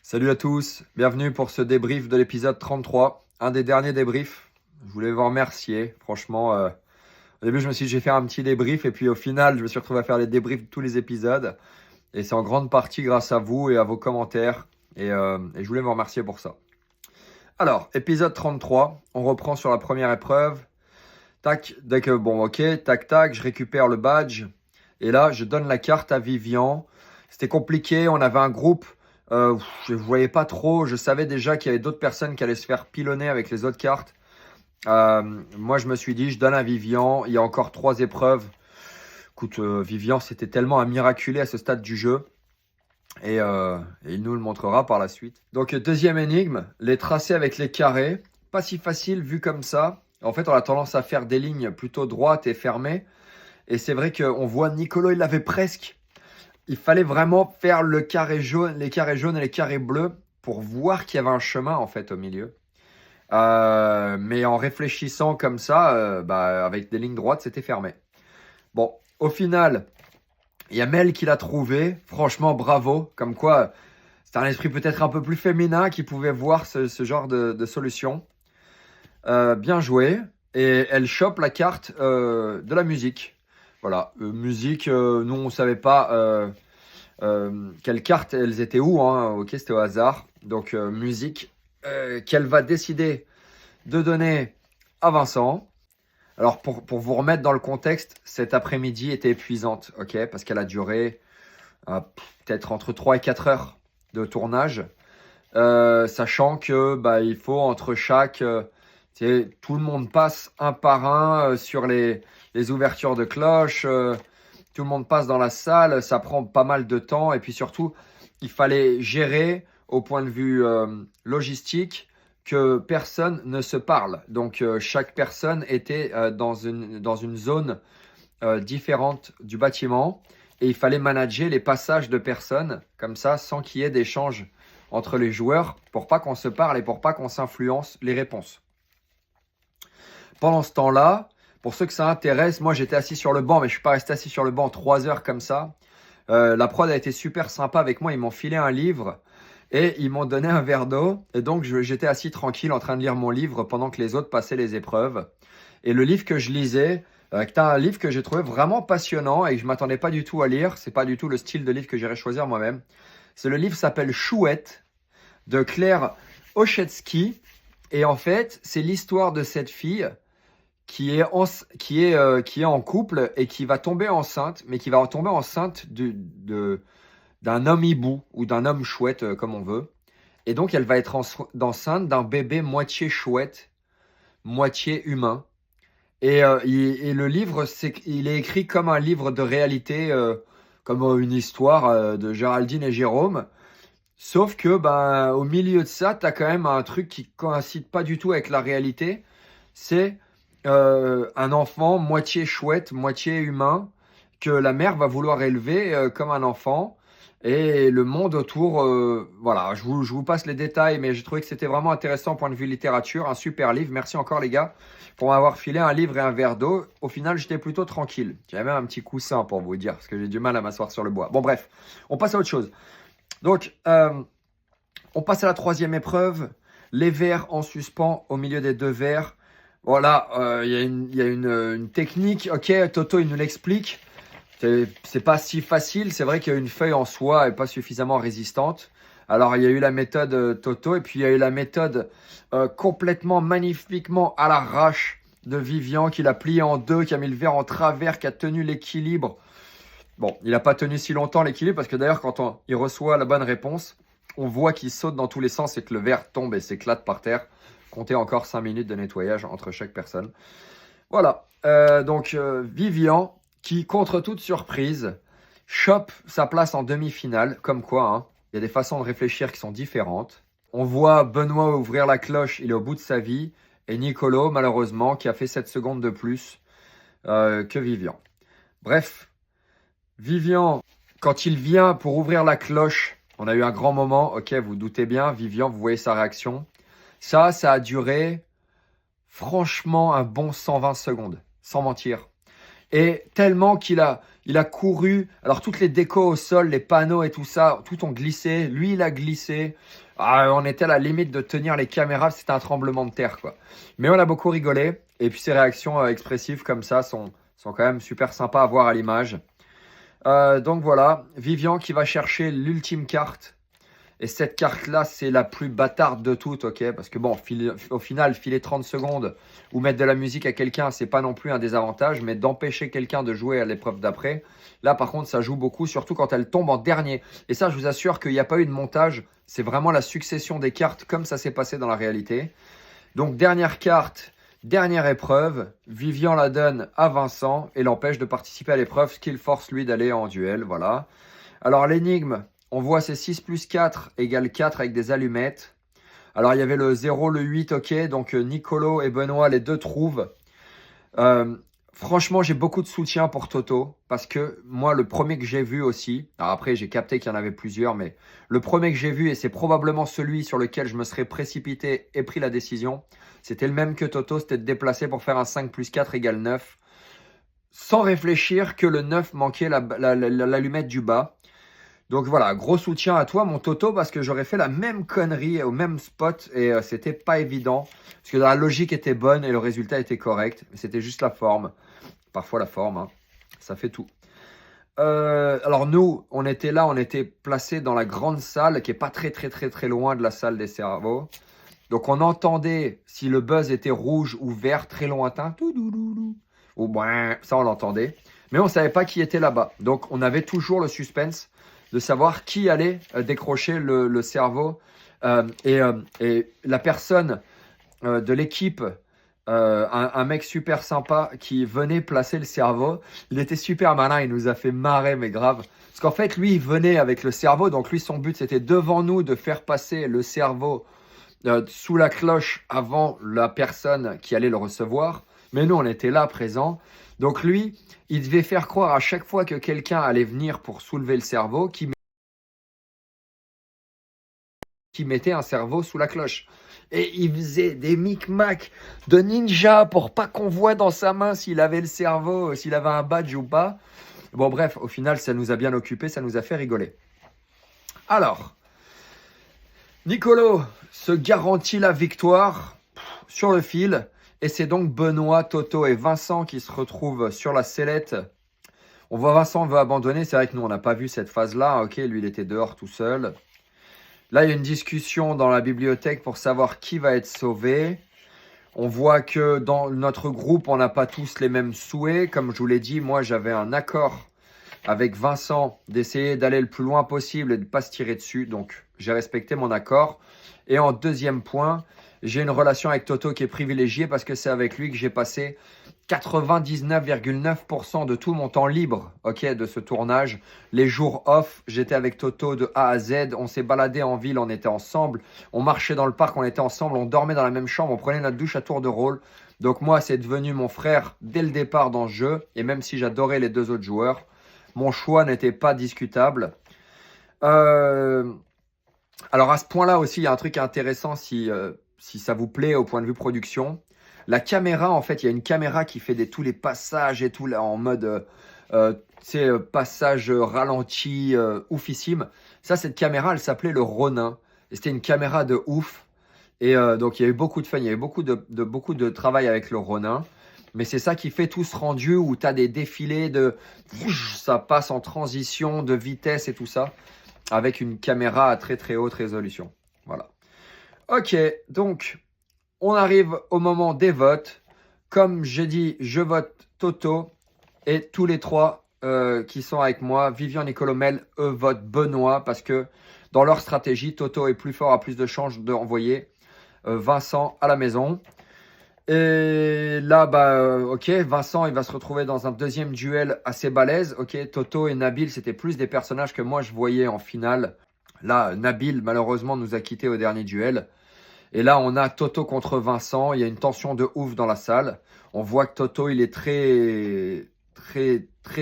Salut à tous, bienvenue pour ce débrief de l'épisode 33, un des derniers débriefs. Je voulais vous remercier, franchement. Au début, je me suis dit, je vais faire un petit débrief et puis au final, je me suis retrouvé à faire les débriefs de tous les épisodes. Et c'est en grande partie grâce à vous et à vos commentaires. Et je voulais vous remercier pour ça. Alors, épisode 33, on reprend sur la première épreuve. Tac, tac, tac, je récupère le badge. Et là, je donne la carte à Vivian. C'était compliqué, on avait un groupe. Je ne voyais pas trop. Je savais déjà qu'il y avait d'autres personnes qui allaient se faire pilonner avec les autres cartes. Moi, je me suis dit, je donne à Vivian. Il y a encore 3 épreuves. Écoute, Vivian, c'était tellement un miraculé à ce stade du jeu. Et il nous le montrera par la suite. Donc, deuxième énigme, les tracés avec les carrés. Pas si facile vu comme ça. En fait, on a tendance à faire des lignes plutôt droites et fermées. Et c'est vrai qu'on voit Nicolo, il l'avait presque. Il fallait vraiment faire le carré jaune, les carrés jaunes et les carrés bleus pour voir qu'il y avait un chemin en fait au milieu. Mais en réfléchissant comme ça, avec des lignes droites, c'était fermé. Bon, au final, il y a Mel qui l'a trouvé. Franchement, bravo. Comme quoi, c'est un esprit peut-être un peu plus féminin qui pouvait voir ce genre de solution. Bien joué. Et elle chope la carte de la musique. Voilà, musique, nous on savait pas quelles cartes elles étaient où, hein. Ok, c'était au hasard. Donc musique qu'elle va décider de donner à Vincent. Alors pour vous remettre dans le contexte, cet après-midi était épuisante, ok, parce qu'elle a duré peut-être entre 3 et 4 heures de tournage, sachant que il faut entre chaque tout le monde passe un par un sur les ouvertures de cloches. Tout le monde passe dans la salle, ça prend pas mal de temps. Et puis surtout, il fallait gérer au point de vue logistique que personne ne se parle. Donc chaque personne était dans une zone différente du bâtiment. Et il fallait manager les passages de personnes comme ça sans qu'il y ait d'échange entre les joueurs pour pas qu'on se parle et pour pas qu'on s'influence les réponses. Pendant ce temps-là, pour ceux que ça intéresse, moi j'étais assis sur le banc, mais je ne suis pas resté assis sur le banc 3 heures comme ça. La prod a été super sympa avec moi, ils m'ont filé un livre et ils m'ont donné un verre d'eau. Et donc j'étais assis tranquille en train de lire mon livre pendant que les autres passaient les épreuves. Et le livre que je lisais, c'était un livre que j'ai trouvé vraiment passionnant et que je ne m'attendais pas du tout à lire. C'est pas du tout le style de livre que j'irais choisir moi-même. Le livre s'appelle Chouette de Claire Ochetsky. Et en fait, c'est l'histoire de cette fille qui est en couple et qui va tomber enceinte, mais qui va tomber enceinte d'un homme hibou ou d'un homme chouette, comme on veut. Et donc, elle va être enceinte d'un bébé moitié chouette, moitié humain. Et le livre, il est écrit comme un livre de réalité, comme une histoire de Géraldine et Jérôme. Sauf que, au milieu de ça, tu as quand même un truc qui coïncide pas du tout avec la réalité. C'est un enfant moitié chouette, moitié humain, que la mère va vouloir élever comme un enfant. Et le monde autour, voilà, je vous passe les détails, mais j'ai trouvé que c'était vraiment intéressant point de vue littérature, un super livre. Merci encore les gars pour m'avoir filé un livre et un verre d'eau. Au final, j'étais plutôt tranquille. J'avais même un petit coussin pour vous dire, parce que j'ai du mal à m'asseoir sur le bois. Bon bref, on passe à autre chose. Donc, on passe à la 3e épreuve. Les verres en suspens au milieu des 2 verres. Voilà, il y a une technique. Ok, Toto, il nous l'explique. C'est pas si facile. C'est vrai qu'une feuille en soie est pas suffisamment résistante. Alors, il y a eu la méthode Toto et puis il y a eu la méthode complètement magnifiquement à l'arrache de Vivian qui l'a plié en 2, qui a mis le verre en travers, qui a tenu l'équilibre. Bon, il n'a pas tenu si longtemps l'équilibre parce que d'ailleurs, quand il reçoit la bonne réponse, on voit qu'il saute dans tous les sens et que le verre tombe et s'éclate par terre. Comptez encore 5 minutes de nettoyage entre chaque personne. Voilà, donc Vivian qui, contre toute surprise, chope sa place en demi-finale. Comme quoi, hein, il y a des façons de réfléchir qui sont différentes. On voit Benoît ouvrir la cloche, il est au bout de sa vie. Et Nicolo, malheureusement, qui a fait 7 secondes de plus que Vivian. Bref, Vivian, quand il vient pour ouvrir la cloche, on a eu un grand moment. Ok, vous doutez bien, Vivian, vous voyez sa réaction. Ça a duré franchement un bon 120 secondes, sans mentir. Et tellement qu'il Il a couru. Alors, toutes les décos au sol, les panneaux et tout ça, tout ont glissé. Lui, il a glissé. Ah, on était à la limite de tenir les caméras. C'était un tremblement de terre, quoi. Mais on a beaucoup rigolé. Et puis, ses réactions expressives comme ça sont quand même super sympas à voir à l'image. Donc voilà, Vivian qui va chercher l'ultime carte. Et cette carte-là, c'est la plus bâtarde de toutes, ok? Parce que bon, au final, filer 30 secondes ou mettre de la musique à quelqu'un, c'est pas non plus un désavantage, mais d'empêcher quelqu'un de jouer à l'épreuve d'après, là par contre, ça joue beaucoup, surtout quand elle tombe en dernier. Et ça, je vous assure qu'il n'y a pas eu de montage, c'est vraiment la succession des cartes comme ça s'est passé dans la réalité. Donc, dernière carte, dernière épreuve, Vivian la donne à Vincent et l'empêche de participer à l'épreuve, ce qui le force lui d'aller en duel, voilà. Alors, l'énigme, on voit c'est 6 plus 4 égale 4 avec des allumettes. Alors, il y avait le 0, le 8, ok. Donc, Nicolo et Benoît, les deux trouvent. Franchement, j'ai beaucoup de soutien pour Toto. Parce que moi, le premier que j'ai vu aussi. Alors après, j'ai capté qu'il y en avait plusieurs. Mais le premier que j'ai vu, et c'est probablement celui sur lequel je me serais précipité et pris la décision. C'était le même que Toto. C'était de déplacer pour faire un 5 plus 4 égale 9. Sans réfléchir que le 9 manquait l'allumette du bas. Donc voilà, gros soutien à toi, mon Toto, parce que j'aurais fait la même connerie au même spot et c'était pas évident. Parce que la logique était bonne et le résultat était correct. Mais c'était juste la forme. Parfois la forme, hein. Ça fait tout. Alors nous, on était là, on était placés dans la grande salle qui est pas très loin de la salle des cerveaux. Donc on entendait si le buzz était rouge ou vert, très lointain. Toudoudou. Ou ben, ça on l'entendait. Mais on savait pas qui était là-bas. Donc on avait toujours le suspense de savoir qui allait décrocher le cerveau. Et la personne de l'équipe, un mec super sympa qui venait placer le cerveau, il était super malin, il nous a fait marrer, mais grave. Parce qu'en fait, lui, il venait avec le cerveau, donc lui, son but, c'était devant nous de faire passer le cerveau sous la cloche avant la personne qui allait le recevoir. Mais nous, on était là, présents. Donc lui, il devait faire croire à chaque fois que quelqu'un allait venir pour soulever le cerveau, qui mettait un cerveau sous la cloche. Et il faisait des micmacs de ninja pour pas qu'on voit dans sa main s'il avait le cerveau, s'il avait un badge ou pas. Bon bref, au final, ça nous a bien occupé, ça nous a fait rigoler. Alors, Nicolo se garantit la victoire sur le fil. Et c'est donc Benoît, Toto et Vincent qui se retrouvent sur la sellette. On voit Vincent veut abandonner. C'est vrai que nous, on n'a pas vu cette phase-là. Ok, lui, il était dehors tout seul. Là, il y a une discussion dans la bibliothèque pour savoir qui va être sauvé. On voit que dans notre groupe, on n'a pas tous les mêmes souhaits. Comme je vous l'ai dit, moi, j'avais un accord avec Vincent d'essayer d'aller le plus loin possible et de ne pas se tirer dessus. Donc, j'ai respecté mon accord. Et en deuxième point, j'ai une relation avec Toto qui est privilégiée parce que c'est avec lui que j'ai passé 99,9% de tout mon temps libre, ok, de ce tournage. Les jours off, j'étais avec Toto de A à Z. On s'est baladé en ville, on était ensemble. On marchait dans le parc, on était ensemble. On dormait dans la même chambre, on prenait notre douche à tour de rôle. Donc moi, c'est devenu mon frère dès le départ dans ce jeu. Et même si j'adorais les deux autres joueurs, mon choix n'était pas discutable. Alors à ce point-là aussi, il y a un truc intéressant si ça vous plaît au point de vue production. La caméra, en fait, il y a une caméra qui fait tous les passages et tout là, en mode passage ralenti, oufissime. Ça, cette caméra, elle s'appelait le Ronin. Et c'était une caméra de ouf. Et donc, il y a eu beaucoup de fun, il y a eu beaucoup de travail avec le Ronin. Mais c'est ça qui fait tout ce rendu où tu as des défilés ça passe en transition de vitesse et tout ça. Avec une caméra à très haute résolution. Voilà. Ok, donc on arrive au moment des votes. Comme j'ai dit, je vote Toto et tous les trois qui sont avec moi, Vivian, Nicolo, Mel, eux votent Benoît parce que dans leur stratégie, Toto est plus fort, a plus de chances d'envoyer Vincent à la maison. Et là, ok, Vincent, il va se retrouver dans un deuxième duel assez balèze. Ok, Toto et Nabil, c'était plus des personnages que moi je voyais en finale. Là, Nabil, malheureusement, nous a quittés au dernier duel. Et là, on a Toto contre Vincent. Il y a une tension de ouf dans la salle. On voit que Toto, il est très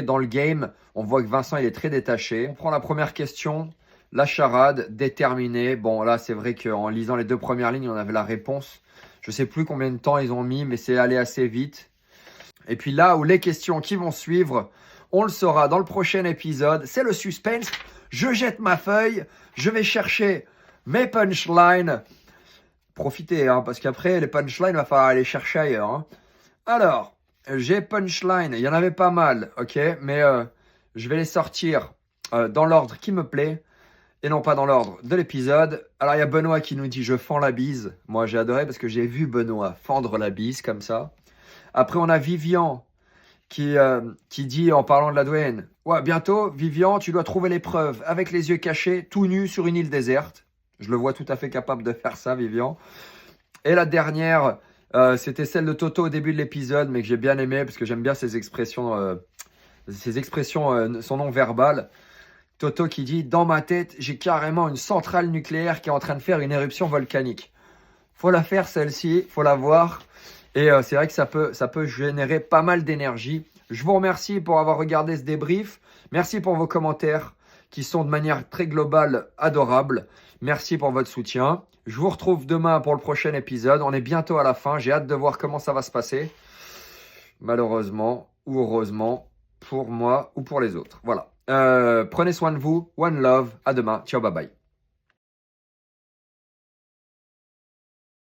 dans le game. On voit que Vincent, il est très détaché. On prend la première question. La charade, déterminée. Bon, là, c'est vrai qu'en lisant les deux premières lignes, on avait la réponse. Je ne sais plus combien de temps ils ont mis, mais c'est allé assez vite. Et puis là où les questions qui vont suivre, On le saura dans le prochain épisode. C'est le suspense. Je jette ma feuille. Je vais chercher mes punchlines. Profitez, hein, parce qu'après, les punchlines, il va falloir aller chercher ailleurs. Hein. Alors, j'ai punchline. Il y en avait pas mal, ok? Mais je vais les sortir dans l'ordre qui me plaît et non pas dans l'ordre de l'épisode. Alors, il y a Benoît qui nous dit « Je fends la bise ». Moi, j'ai adoré parce que j'ai vu Benoît fendre la bise comme ça. Après, on a Vivian qui dit en parlant de la douane « Ouais, bientôt, Vivian, tu dois trouver l'épreuve avec les yeux cachés, tout nu sur une île déserte. » Je le vois tout à fait capable de faire ça, Vivian. Et la dernière, c'était celle de Toto au début de l'épisode, mais que j'ai bien aimé parce que j'aime bien ses expressions son non verbal. Toto qui dit « Dans ma tête, j'ai carrément une centrale nucléaire qui est en train de faire une éruption volcanique. » Faut la faire celle-ci, faut la voir. Et c'est vrai que ça peut générer pas mal d'énergie. Je vous remercie pour avoir regardé ce débrief. Merci pour vos commentaires qui sont de manière très globale adorables. Merci pour votre soutien. Je vous retrouve demain pour le prochain épisode. On est bientôt à la fin. J'ai hâte de voir comment ça va se passer. Malheureusement ou heureusement pour moi ou pour les autres. Voilà. Prenez soin de vous. One love. À demain. Ciao, bye bye.